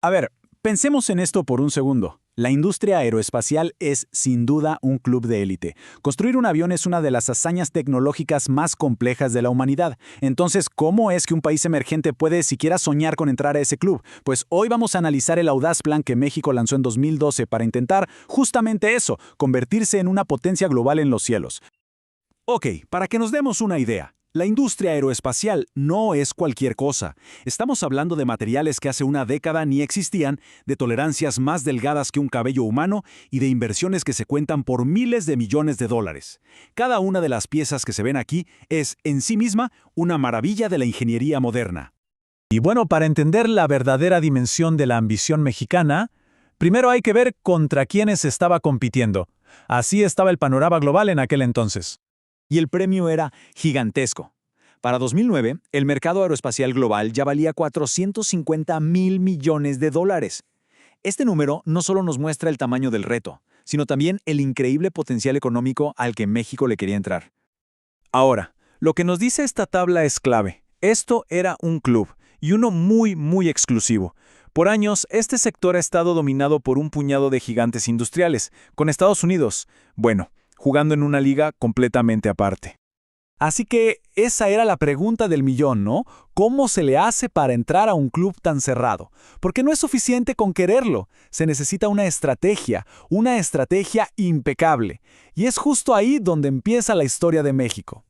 A ver, pensemos en esto por un segundo. La industria aeroespacial es, sin duda, un club de élite. Construir un avión es una de las hazañas tecnológicas más complejas de la humanidad. Entonces, ¿cómo es que un país emergente puede siquiera soñar con entrar a ese club? Pues hoy vamos a analizar el audaz plan que México lanzó en 2012 para intentar justamente eso, convertirse en una potencia global en los cielos. Ok, para que nos demos una idea. La industria aeroespacial no es cualquier cosa. Estamos hablando de materiales que hace una década ni existían, de tolerancias más delgadas que un cabello humano y de inversiones que se cuentan por miles de millones de dólares. Cada una de las piezas que se ven aquí es, en sí misma, una maravilla de la ingeniería moderna. Y bueno, para entender la verdadera dimensión de la ambición mexicana, primero hay que ver contra quiénes estaba compitiendo. Así estaba el panorama global en aquel entonces. Y el premio era gigantesco. Para 2009, el mercado aeroespacial global ya valía 450,000 millones de dólares. Este número no solo nos muestra el tamaño del reto, sino también el increíble potencial económico al que México le quería entrar. Ahora, lo que nos dice esta tabla es clave. Esto era un club, y uno muy exclusivo. Por años, este sector ha estado dominado por un puñado de gigantes industriales, con Estados Unidos, jugando en una liga completamente aparte. Así que esa era la pregunta del millón, ¿no? ¿Cómo se le hace para entrar a un club tan cerrado? Porque no es suficiente con quererlo, se necesita una estrategia impecable. Y es justo ahí donde empieza la historia de México.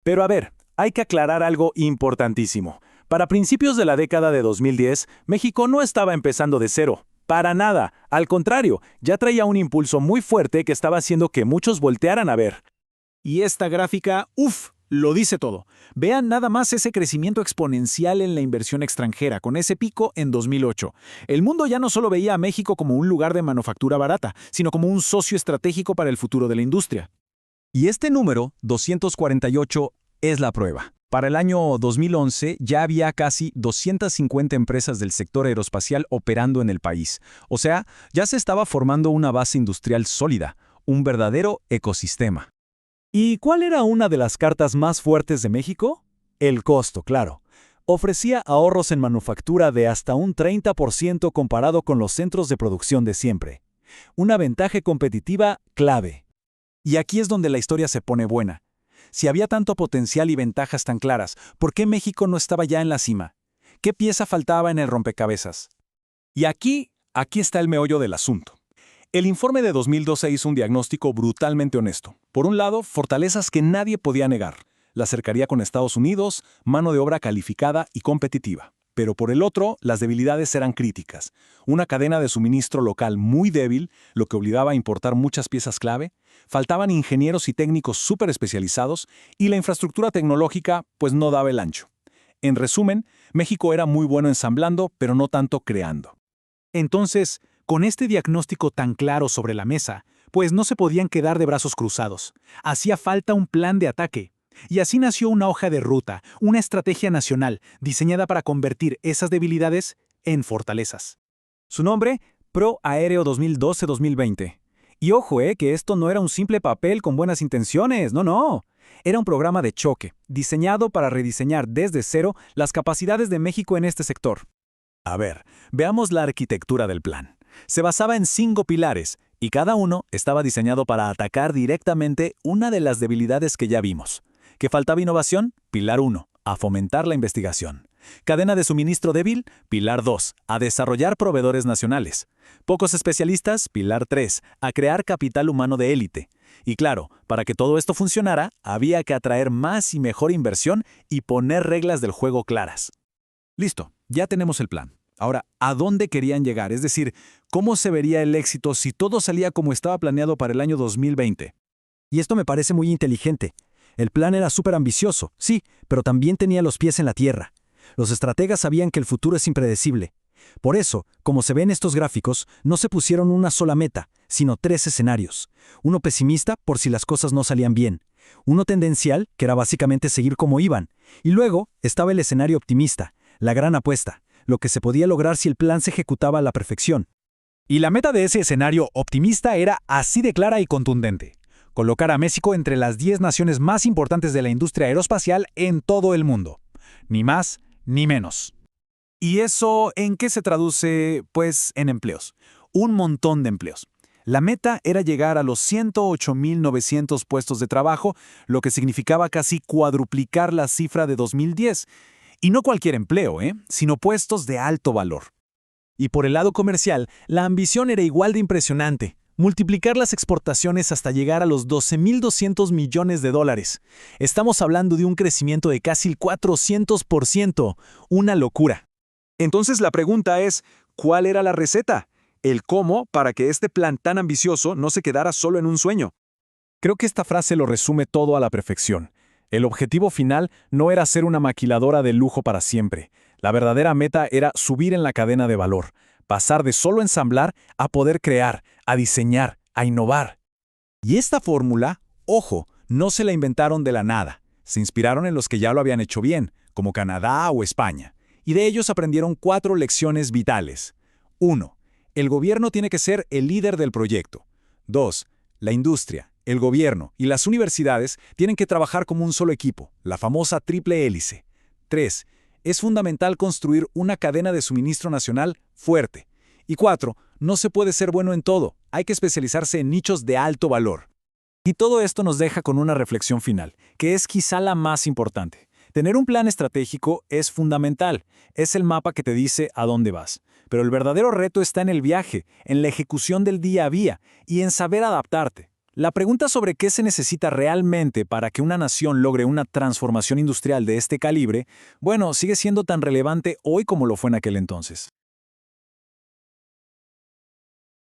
Pero a ver, hay que aclarar algo importantísimo. Para principios de la década de 2010, México no estaba empezando de cero. Para nada. Al contrario, ya traía un impulso muy fuerte que estaba haciendo que muchos voltearan a ver. Y esta gráfica, lo dice todo. Vean nada más ese crecimiento exponencial en la inversión extranjera, con ese pico en 2008. El mundo ya no solo veía a México como un lugar de manufactura barata, sino como un socio estratégico para el futuro de la industria. Y este número, 248, es la prueba. Para el año 2011 ya había casi 250 empresas del sector aeroespacial operando en el país. O sea, ya se estaba formando una base industrial sólida, un verdadero ecosistema. ¿Y cuál era una de las cartas más fuertes de México? El costo, claro. Ofrecía ahorros en manufactura de hasta un 30% comparado con los centros de producción de siempre. Una ventaja competitiva clave. Y aquí es donde la historia se pone buena. Si había tanto potencial y ventajas tan claras, ¿por qué México no estaba ya en la cima? ¿Qué pieza faltaba en el rompecabezas? Y aquí está el meollo del asunto. El informe de 2012 hizo un diagnóstico brutalmente honesto. Por un lado, fortalezas que nadie podía negar. La cercanía con Estados Unidos, mano de obra calificada y competitiva. Pero por el otro, las debilidades eran críticas. Una cadena de suministro local muy débil, lo que obligaba a importar muchas piezas clave, faltaban ingenieros y técnicos súper especializados y la infraestructura tecnológica pues no daba el ancho. En resumen, México era muy bueno ensamblando, pero no tanto creando. Entonces, con este diagnóstico tan claro sobre la mesa, pues no se podían quedar de brazos cruzados. Hacía falta un plan de ataque. Y así nació una hoja de ruta, una estrategia nacional diseñada para convertir esas debilidades en fortalezas. Su nombre, Pro Aéreo 2012-2020. Y ojo, que esto no era un simple papel con buenas intenciones, no. Era un programa de choque, diseñado para rediseñar desde cero las capacidades de México en este sector. A ver, veamos la arquitectura del plan. Se basaba en 5 pilares, y cada uno estaba diseñado para atacar directamente una de las debilidades que ya vimos. ¿Que faltaba innovación? Pilar 1, a fomentar la investigación. Cadena de suministro débil, Pilar 2, a desarrollar proveedores nacionales. Pocos especialistas, Pilar 3, a crear capital humano de élite. Y claro, para que todo esto funcionara, había que atraer más y mejor inversión y poner reglas del juego claras. Listo, ya tenemos el plan. Ahora, ¿a dónde querían llegar? Es decir, ¿cómo se vería el éxito si todo salía como estaba planeado para el año 2020? Y esto me parece muy inteligente. El plan era súper ambicioso, sí, pero también tenía los pies en la tierra. Los estrategas sabían que el futuro es impredecible. Por eso, como se ve en estos gráficos, no se pusieron una sola meta, sino 3 escenarios. Uno pesimista por si las cosas no salían bien. Uno tendencial, que era básicamente seguir como iban. Y luego estaba el escenario optimista, la gran apuesta, lo que se podía lograr si el plan se ejecutaba a la perfección. Y la meta de ese escenario optimista era así de clara y contundente: colocar a México entre las 10 naciones más importantes de la industria aeroespacial en todo el mundo. Ni más ni menos. ¿Y eso en qué se traduce? Pues en empleos. Un montón de empleos. La meta era llegar a los 108.900 puestos de trabajo, lo que significaba casi cuadruplicar la cifra de 2010. Y no cualquier empleo, sino puestos de alto valor. Y por el lado comercial, la ambición era igual de impresionante. Multiplicar las exportaciones hasta llegar a los 12.200 millones de dólares. Estamos hablando de un crecimiento de casi el 400%. Una locura. Entonces la pregunta es, ¿cuál era la receta? El cómo para que este plan tan ambicioso no se quedara solo en un sueño. Creo que esta frase lo resume todo a la perfección. El objetivo final no era ser una maquiladora de lujo para siempre. La verdadera meta era subir en la cadena de valor, pasar de solo ensamblar a poder crear, a diseñar, a innovar. Y esta fórmula, ojo, no se la inventaron de la nada. Se inspiraron en los que ya lo habían hecho bien, como Canadá o España. Y de ellos aprendieron 4 lecciones vitales. 1. El gobierno tiene que ser el líder del proyecto. 2. La industria, el gobierno y las universidades tienen que trabajar como un solo equipo, la famosa triple hélice. 3. Es fundamental construir una cadena de suministro nacional fuerte. Y 4. No se puede ser bueno en todo, hay que especializarse en nichos de alto valor. Y todo esto nos deja con una reflexión final, que es quizá la más importante. Tener un plan estratégico es fundamental, es el mapa que te dice a dónde vas. Pero el verdadero reto está en el viaje, en la ejecución del día a día y en saber adaptarte. La pregunta sobre qué se necesita realmente para que una nación logre una transformación industrial de este calibre, bueno, sigue siendo tan relevante hoy como lo fue en aquel entonces.